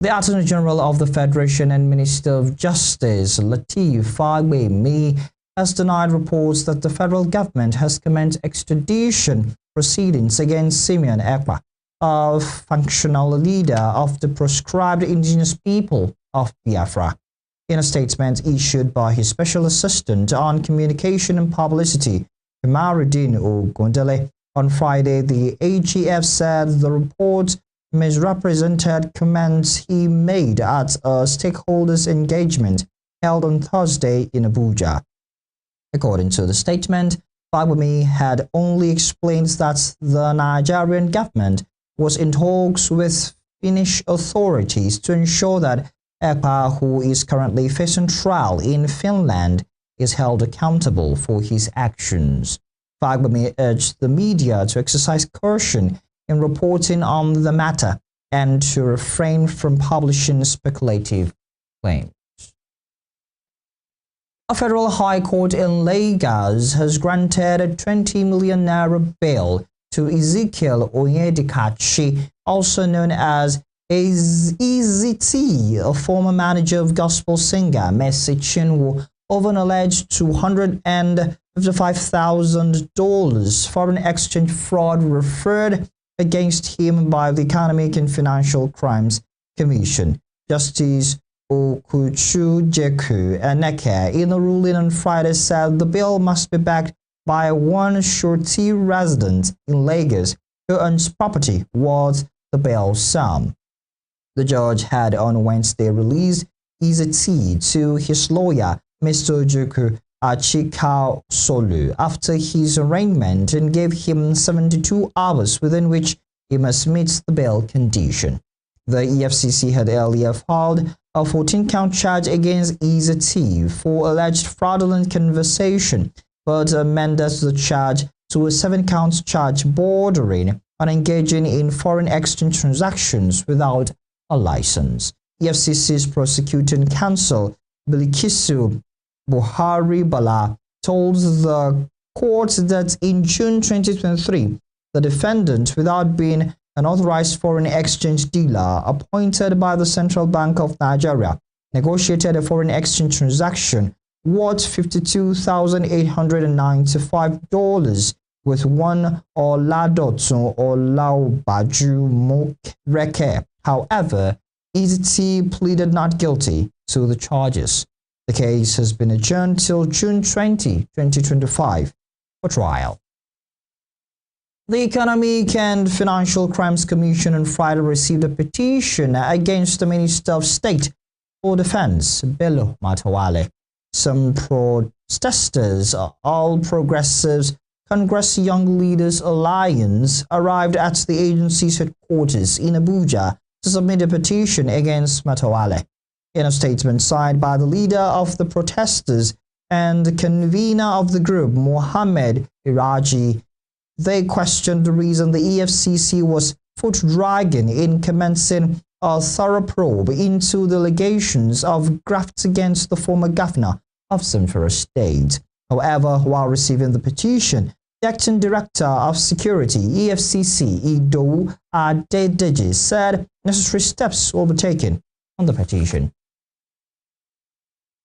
The Attorney General of the Federation and Minister of Justice, Lateef Fagbemi, has denied reports that the federal government has commenced extradition proceedings against Simeon Ekpa, a functional leader of the proscribed indigenous people of Biafra. In a statement issued by his special assistant on communication and publicity, Kamaruddin Ogundele, on Friday, the AGF said the report misrepresented comments he made at a stakeholders engagement held on Thursday in Abuja. According to the statement, Fagbemi had only explained that the Nigerian government was in talks with Finnish authorities to ensure that Ekpa, who is currently facing trial in Finland, is held accountable for his actions. Fagbemi urged the media to exercise caution in reporting on the matter and to refrain from publishing speculative claims. A federal high court in Lagos has granted a 20 million naira bail to Ezekiel Onyedikachi, also known as EZT, a former manager of gospel singer Mercy Chinwo, over an alleged $255,000 foreign exchange fraud referred against him by the Economic and Financial Crimes Commission. Justice Okuchujeku Eneke, in a ruling on Friday, said the bill must be backed by one surety resident in Lagos who owns property worth the bail sum. The judge had on Wednesday released EZT to his lawyer, Mr. Ojuku Achikaosolu, after his arraignment and gave him 72 hours within which he must meet the bail condition. The EFCC had earlier filed a 14-count charge against EZT for alleged fraudulent conversation, but amended the charge to a 7-count charge bordering on engaging in foreign exchange transactions without a license. EFCC's prosecuting counsel, Bilikisu Buhari Bala, told the court that in June 2023, the defendant, without being an authorized foreign exchange dealer appointed by the Central Bank of Nigeria, negotiated a foreign exchange transaction worth $52,895 with one Oladotun Olaobaju Mokreke. However, EZT pleaded not guilty to the charges. The case has been adjourned till June 20, 2025 for trial. The Economic and Financial Crimes Commission on Friday received a petition against the Minister of State for Defense, Bello Matawalle. Some protesters, All Progressives Congress Young Leaders Alliance, arrived at the agency's headquarters in Abuja to submit a petition against Matawalle. In a statement signed by the leader of the protesters and convener of the group, Mohammed Iraji, they questioned the reason the EFCC was foot-dragging in commencing a thorough probe into the allegations of graft against the former governor of Zamfara State. However, while receiving the petition, the acting director of security, EFCC, Ido Adedeji, said necessary steps will be taken on the petition.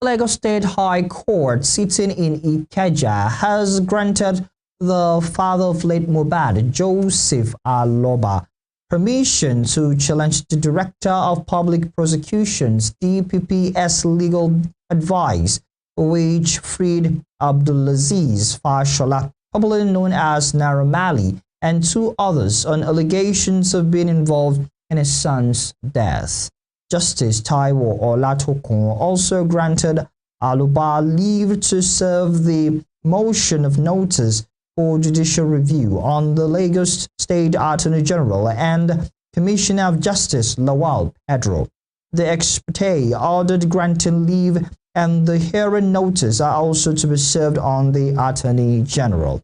Lagos State High Court, sitting in Ikeja, has granted the father of late Mohbad, Joseph Aloba, permission to challenge the Director of Public Prosecutions, DPP's legal advice, which freed Abdulaziz Fashola, popularly known as Naira Marley, and 2 others on allegations of being involved in his son's death. Justice Taiwo Olatokun also granted Aloba leave to serve the motion of notice for judicial review on the Lagos State Attorney General and Commissioner of Justice Lawal Pedro. The experte ordered granting leave, and the hearing notice are also to be served on the Attorney General.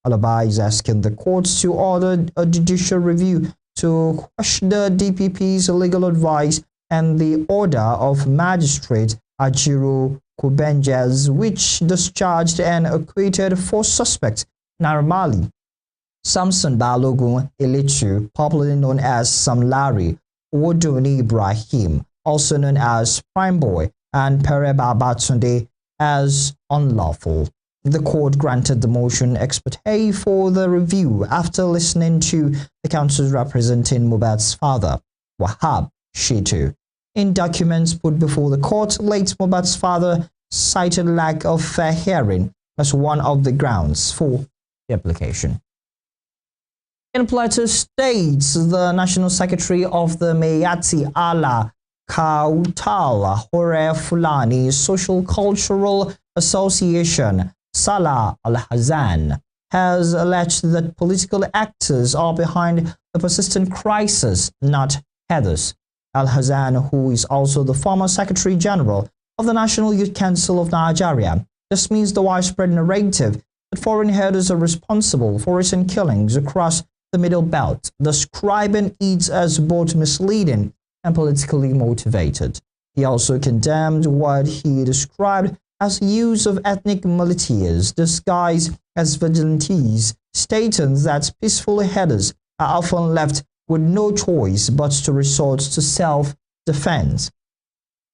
Aloba is asking the courts to order a judicial review to question the DPP's legal advice and the order of Magistrate Ajiru Kubenjas, which discharged and acquitted 4 suspects: Naira Marley, Samson Balogun Elechu, popularly known as Sam Larry, Oduni Ibrahim, also known as Prime Boy, and Pere Babatunde as unlawful. The court granted the motion ex parte for the review after listening to the counsel representing Mohbad's father, Wahab Shitu. In documents put before the court, late Mohbad's father cited lack of fair hearing as one of the grounds for the application. In Plateau State, the National Secretary of the Mayati Allah Kautala Hore Fulani Social Cultural Association, Salah Al-Hazan, has alleged that political actors are behind the persistent crisis, not others. Al-Hazan, who is also the former Secretary General of the National Youth Council of Nigeria, dismissed the widespread narrative that foreign headers are responsible for recent killings across the Middle Belt, describing it as both misleading and politically motivated. He also condemned what he described as use of ethnic militias disguised as vigilantes, stating that peaceful headers are often left with no choice but to resort to self-defense.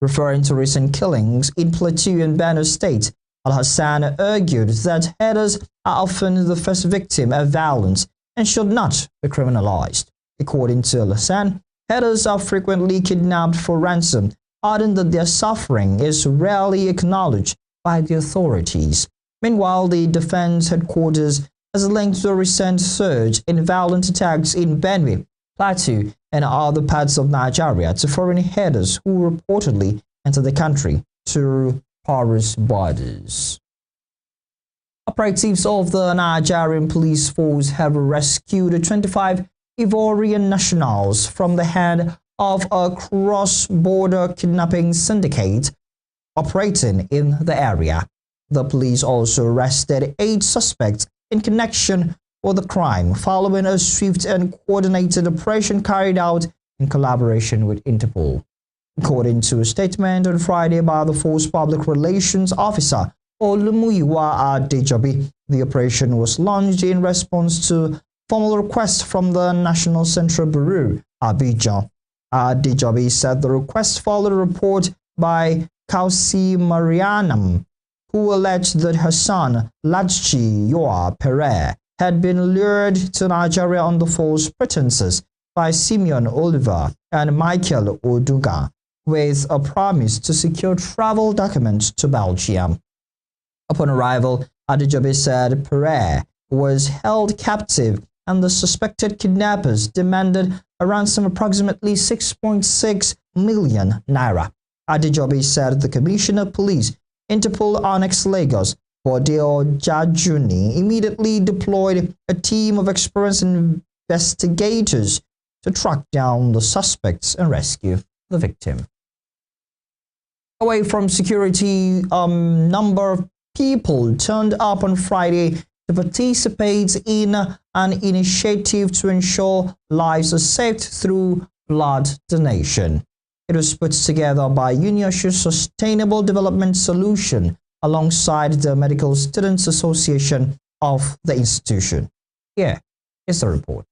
Referring to recent killings in Plateau and Benue State, Al-Hassan argued that headers are often the first victim of violence and should not be criminalized. According to Al-Hassan, headers are frequently kidnapped for ransom, adding that their suffering is rarely acknowledged by the authorities. Meanwhile, the defense headquarters has linked to a recent surge in violent attacks in Benue, Plateau, and other parts of Nigeria to foreign headers who reportedly enter the country through porous borders. Operatives of the Nigerian police force have rescued 25 Ivorian nationals from the hand of a cross-border kidnapping syndicate operating in the area. The police also arrested 8 suspects in connection with the crime following a swift and coordinated operation carried out in collaboration with Interpol. According to a statement on Friday by the force public relations officer Olumuyiwa Adejobi, the operation was launched in response to formal requests from the National Central Bureau, Abidjan. Adejobi said the request followed a report by Kausi Marianam, who alleged that her son, Ladji Yoa Pere, had been lured to Nigeria under false pretenses by Simeon Oliver and Michael Oduga, with a promise to secure travel documents to Belgium. Upon arrival, Adejobi said Pere was held captive and the suspected kidnappers demanded a ransom of approximately 6.6 million naira. Adejobi said the Commissioner of Police, Interpol Annex Lagos, Bodeo Jajuni, immediately deployed a team of experienced investigators to track down the suspects and rescue the victim. Away from security, number of people turned up on Friday to participate in an initiative to ensure lives are saved through blood donation. It was put together by UNIOSUN Sustainable Development Solution alongside the Medical Students Association of the institution. Here is the report.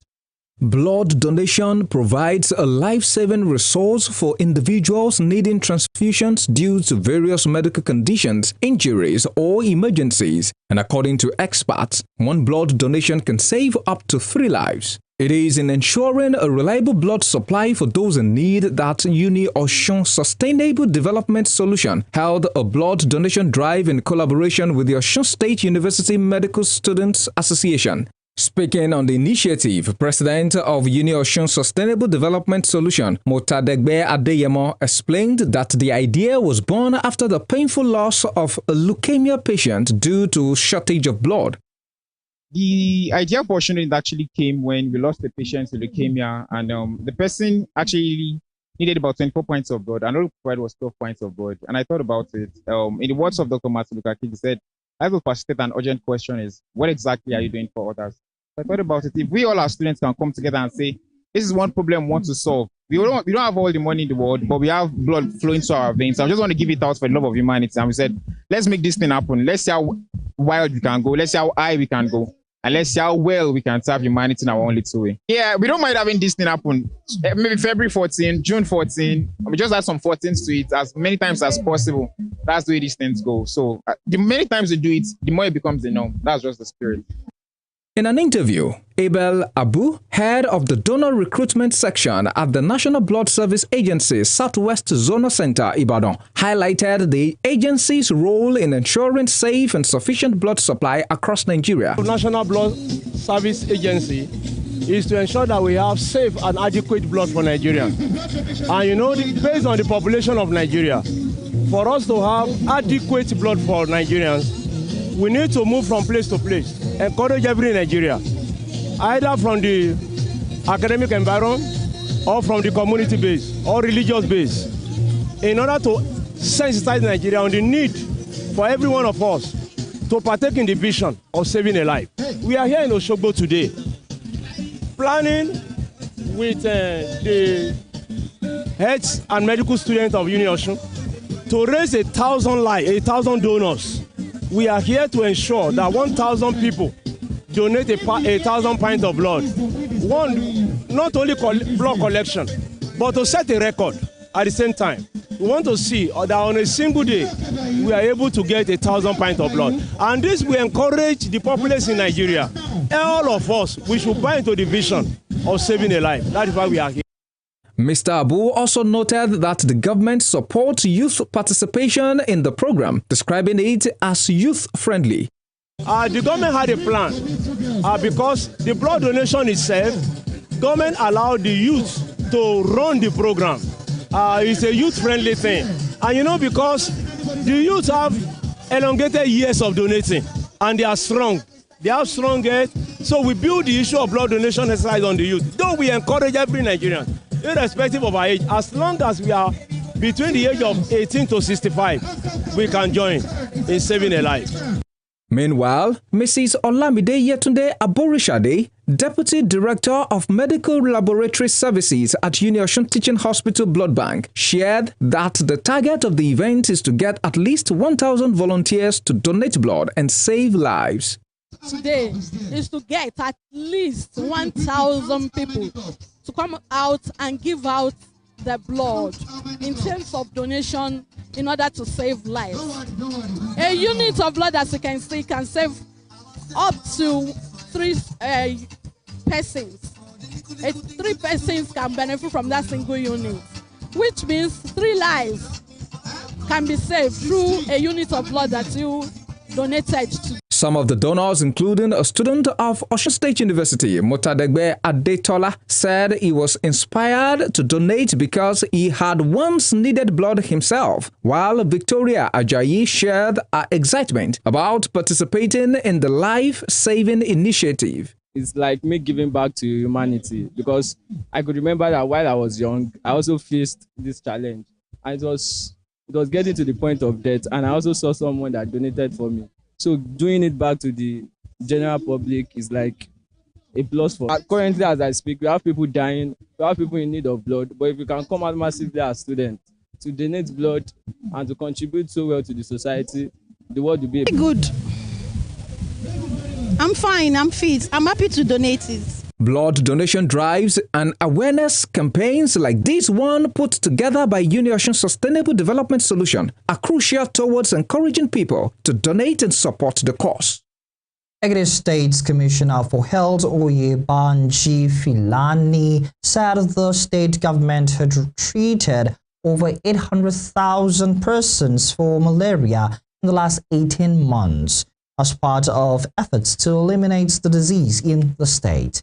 Blood donation provides a life-saving resource for individuals needing transfusions due to various medical conditions, injuries, or emergencies. And according to experts, one blood donation can save up to 3 lives. It is in ensuring a reliable blood supply for those in need that UNIOSUN Sustainable Development Solution held a blood donation drive in collaboration with the Osun State University Medical Students Association. Speaking on the initiative, President of UNIOSUN Sustainable Development Solution, Motadegbe Adeyemo, explained that the idea was born after the painful loss of a leukemia patient due to shortage of blood. The idea for Osun actually came when we lost a patient to leukemia, and the person actually needed about 24 points of blood, and all we provided was 12 points of blood. And I thought about it. In the words of Dr. Matsubuka, he said, I have a facilitate an urgent question is, what exactly are you doing for others? So I thought about it. If we all our students can come together and say, this is one problem we want to solve. We don't have all the money in the world, but we have blood flowing through our veins. I just want to give it out for the love of humanity. And we said, let's make this thing happen. Let's see how wild we can go. Let's see how high we can go. and let's see how well we can serve humanity in our own little way. Yeah, we don't mind having this thing happen. Maybe February 14, June 14. We just add some 14s to it as many times as possible. That's the way these things go. So the many times we do it, the more it becomes the norm. That's just the spirit. In an interview, Abel Abu, head of the donor recruitment section at the National Blood Service Agency Southwest Zonal Center, Ibadan, highlighted the agency's role in ensuring safe and sufficient blood supply across Nigeria. The National Blood Service Agency is to ensure that we have safe and adequate blood for Nigerians. And you know, based on the population of Nigeria, for us to have adequate blood for Nigerians, we need to move from place to place, encourage every Nigeria, either from the academic environment or from the community base or religious base, in order to sensitize Nigeria on the need for every one of us to partake in the vision of saving a life. We are here in Osogbo today, planning with the heads and medical students of UNIOSUN to raise 1,000 donors. We are here to ensure that 1,000 people donate 1,000 pints of blood. One, not only blood collection, but to set a record at the same time. We want to see that on a single day, we are able to get 1,000 pints of blood. And this will encourage the populace in Nigeria. All of us, we should buy into the vision of saving a life. That is why we are here. Mr. Abu also noted that the government supports youth participation in the program, describing it as youth-friendly. The government had a plan because the blood donation itself, government allowed the youth to run the program. It's a youth-friendly thing. And you know, because the youth have elongated years of donating and they are strong. They have strong head. So we build the issue of blood donation exercise on the youth. Though we encourage every Nigerian, irrespective of our age, as long as we are between the age of 18 to 65, we can join in saving a life. Meanwhile, Mrs. Olamide Yetunde Aborishade, Deputy Director of Medical Laboratory Services at UNIOSUN Teaching Hospital Blood Bank, shared that the target of the event is to get at least 1,000 volunteers to donate blood and save lives. Today is to get at least 1,000 people to come out and give out the blood in terms of donation in order to save lives. A unit of blood, as you can see, can save up to 3 persons. 3 persons can benefit from that single unit, which means 3 lives can be saved through a unit of blood that you donated to. Some of the donors, including a student of Osun State University, Motadegbe Adetola, said he was inspired to donate because he had once needed blood himself, while Victoria Ajayi shared her excitement about participating in the life-saving initiative. It's like me giving back to humanity, because I could remember that while I was young, I also faced this challenge, and it was getting to the point of death, and I also saw someone that donated for me. So doing it back to the general public is like a plus for us. Currently, as I speak, we have people dying, we have people in need of blood, but if we can come out massively as students to donate blood and to contribute so well to the society, the world will be good. I'm fine, I'm fit, I'm happy to donate it. Blood donation drives and awareness campaigns like this one put together by UNIOSUN Sustainable Development Solution are crucial towards encouraging people to donate and support the cause. Ekiti State's Commissioner for Health Oyebanji Filani said the state government had treated over 800,000 persons for malaria in the last 18 months as part of efforts to eliminate the disease in the state.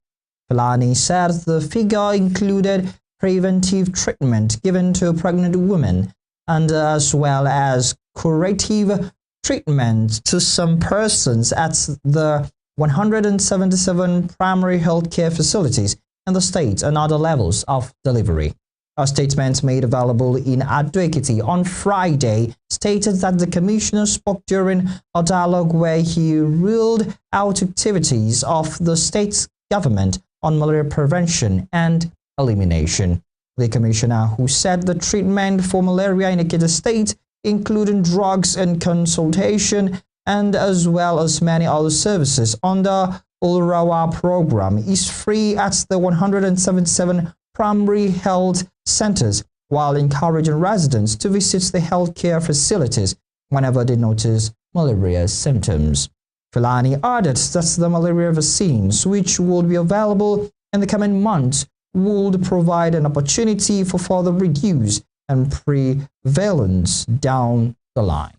Filani said the figure included preventive treatment given to pregnant women and as well as curative treatment to some persons at the 177 primary healthcare facilities in the state and other levels of delivery. A statement made available in Ado-Ekiti on Friday stated that the commissioner spoke during a dialogue where he ruled out activities of the state's government on malaria prevention and elimination. The commissioner, who said the treatment for malaria in Ekiti State, including drugs and consultation, and as well as many other services under Ulrawa program is free at the 177 primary health centers, while encouraging residents to visit the healthcare facilities whenever they notice malaria symptoms. Filani added that the malaria vaccines, which will be available in the coming months, would provide an opportunity for further reduce and prevalence down the line.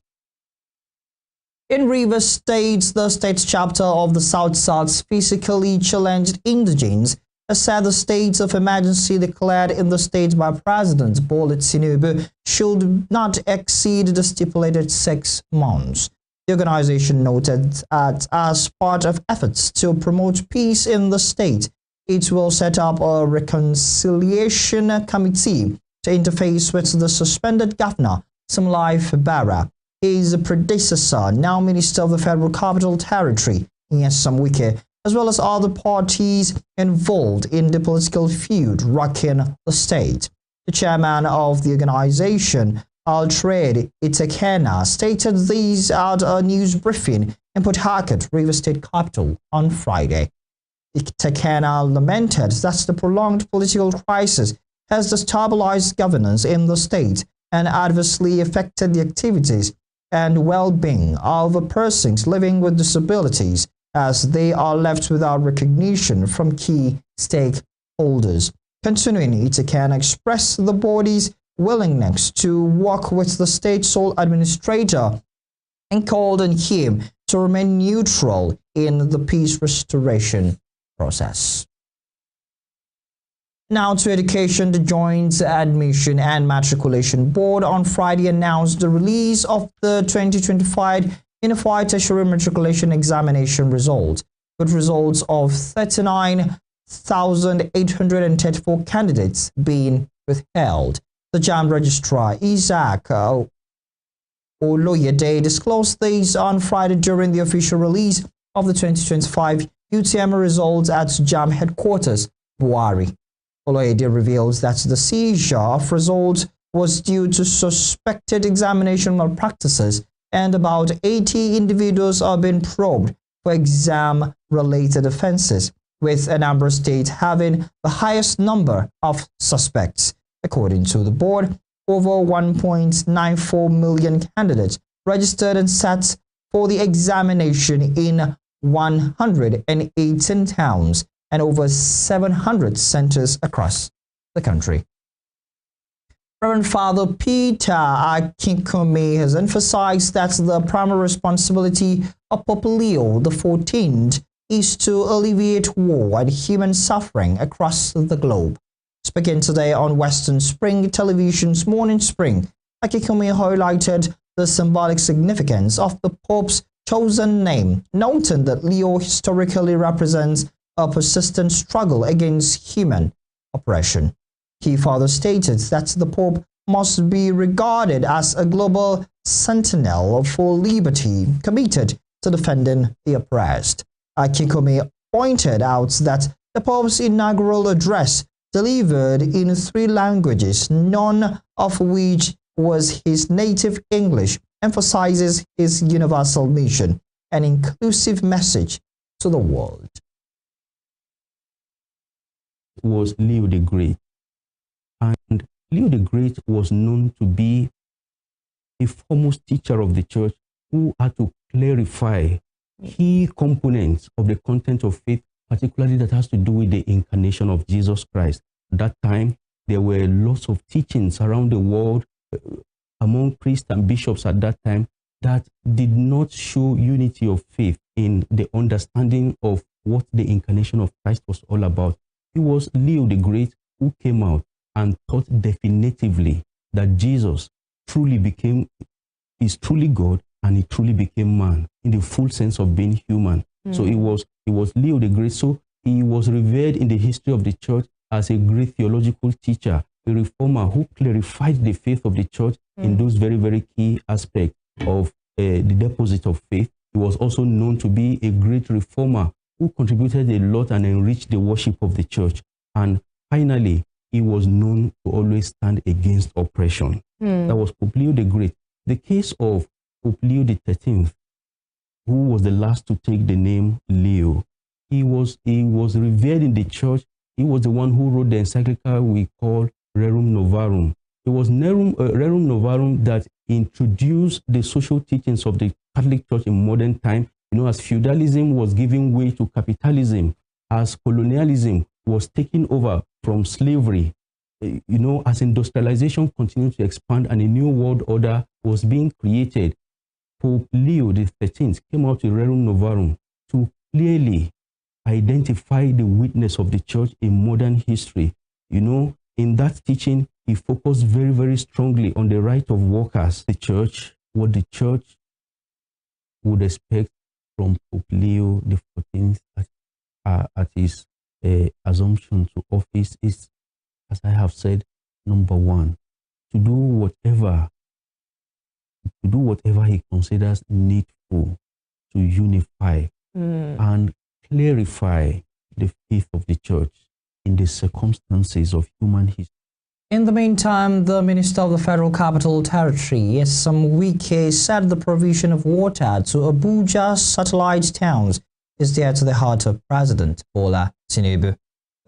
In Rivers State, the state chapter of the South-South's physically challenged indigenes has said the state of emergency declared in the state by President Bola Tinubu should not exceed the stipulated 6 months. The organization noted that as part of efforts to promote peace in the state, it will set up a reconciliation committee to interface with the suspended governor, Simlai Fabara, his predecessor, now Minister of the Federal Capital Territory, Nyesom Wike, as well as other parties involved in the political feud rocking the state. The chairman of the organization, Alfred Itekena, stated these at a news briefing in Port Harcourt, Rivers State capital, on Friday. Itekena lamented that the prolonged political crisis has destabilized governance in the state and adversely affected the activities and well-being of persons living with disabilities, as they are left without recognition from key stakeholders. Continuing, Itekena expressed the body's willingness to work with the state sole administrator and called on him to remain neutral in the peace restoration process. Now to education. The Joint Admission and Matriculation Board on Friday announced the release of the 2025 Unified Tertiary Matriculation Examination results, with results of 39,834 candidates being withheld. The JAMB Registrar, Isaac Oloyede, disclosed these on Friday during the official release of the 2025 UTM results at JAMB headquarters, Buhari. Oloyede reveals that the seizure of results was due to suspected examination malpractices, and about 80 individuals are being probed for exam-related offenses, with Anambra State having the highest number of suspects. According to the board, over 1.94 million candidates registered and sat for the examination in 118 towns and over 700 centers across the country. Reverend Father Peter Akinkumi has emphasized that the primary responsibility of Pope Leo XIV is to alleviate war and human suffering across the globe. Speaking today on Western Spring Television's Morning Spring, Akinkumi highlighted the symbolic significance of the Pope's chosen name, noting that Leo historically represents a persistent struggle against human oppression. He further stated that the Pope must be regarded as a global sentinel for liberty, committed to defending the oppressed. Akinkumi pointed out that the Pope's inaugural address, delivered in 3 languages, none of which was his native English, emphasizes his universal mission, an inclusive message to the world. Was Leo the Great, and Leo the Great was known to be a foremost teacher of the church who had to clarify key components of the content of faith, particularly that has to do with the incarnation of Jesus Christ. At that time, there were lots of teachings around the world among priests and bishops at that time that did not show unity of faith in the understanding of what the incarnation of Christ was all about. It was Leo the Great who came out and taught definitively that Jesus is truly God, and he truly became man in the full sense of being human. So it was Leo the Great. So he was revered in the history of the church as a great theological teacher, a reformer who clarified the faith of the church in those very, very key aspects of the deposit of faith. He was also known to be a great reformer who contributed a lot and enriched the worship of the church. And finally, he was known to always stand against oppression. That was Pope Leo the Great. The case of Pope Leo XIII, who was the last to take the name Leo, he was revered in the church. He was the one who wrote the encyclical we call Rerum Novarum. It was Rerum Novarum that introduced the social teachings of the Catholic Church in modern time. As feudalism was giving way to capitalism, as colonialism was taking over from slavery, as industrialization continued to expand and a new world order was being created, Pope Leo XIII came out with Rerum Novarum to clearly identify the witness of the church in modern history. In that teaching, he focused very, very strongly on the right of workers. The church, what the church would expect from Pope Leo XIV at his assumption to office is, as I have said, number one, to do whatever he considers needful to unify and clarify the faith of the church in the circumstances of human history. In the meantime, the Minister of the Federal Capital Territory, Nyesom Wike, said the provision of water to Abuja's satellite towns is dear to the heart of President Bola Tinubu.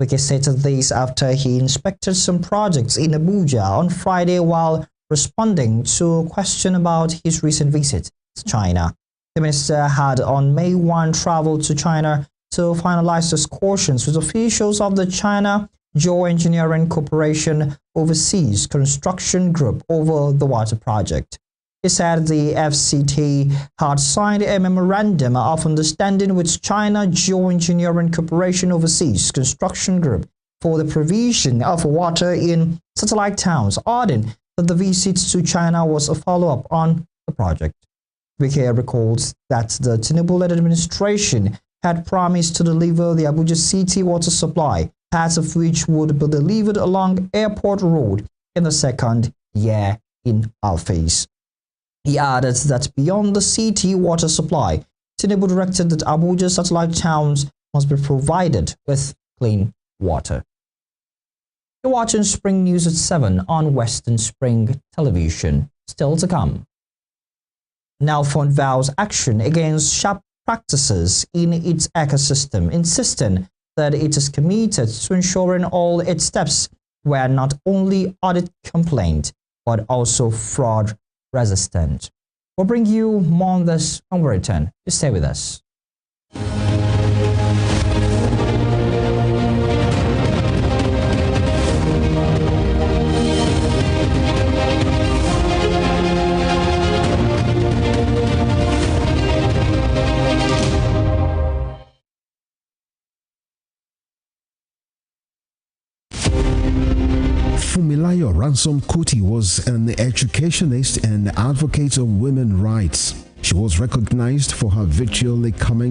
Wike stated this after he inspected some projects in Abuja on Friday while responding to a question about his recent visit to China. The minister had on May 1 traveled to China to finalize discussions with officials of the China Geoengineering Corporation Overseas Construction Group over the water project. He said the FCT had signed a memorandum of understanding with China Geoengineering Corporation Overseas Construction Group for the provision of water in satellite towns, adding that the visit to China was a follow-up on the project. Wike recalls that the Tinubu-led administration had promised to deliver the Abuja City water supply, parts of which would be delivered along Airport Road in the second year in office. He added that beyond the city water supply, Tinubu directed that Abuja satellite towns must be provided with clean water. You're watching Spring News at 7 on Western Spring Television. Still to come. Nelfond vows action against sharp practices in its ecosystem, insisting that it is committed to ensuring all its steps were not only audit complaint, but also fraud resistant. We'll bring you more on this when we return. Just stay with us. Fumilayo Ransom Kuti was an educationist and advocate of women's rights. She was recognized for her virtually comments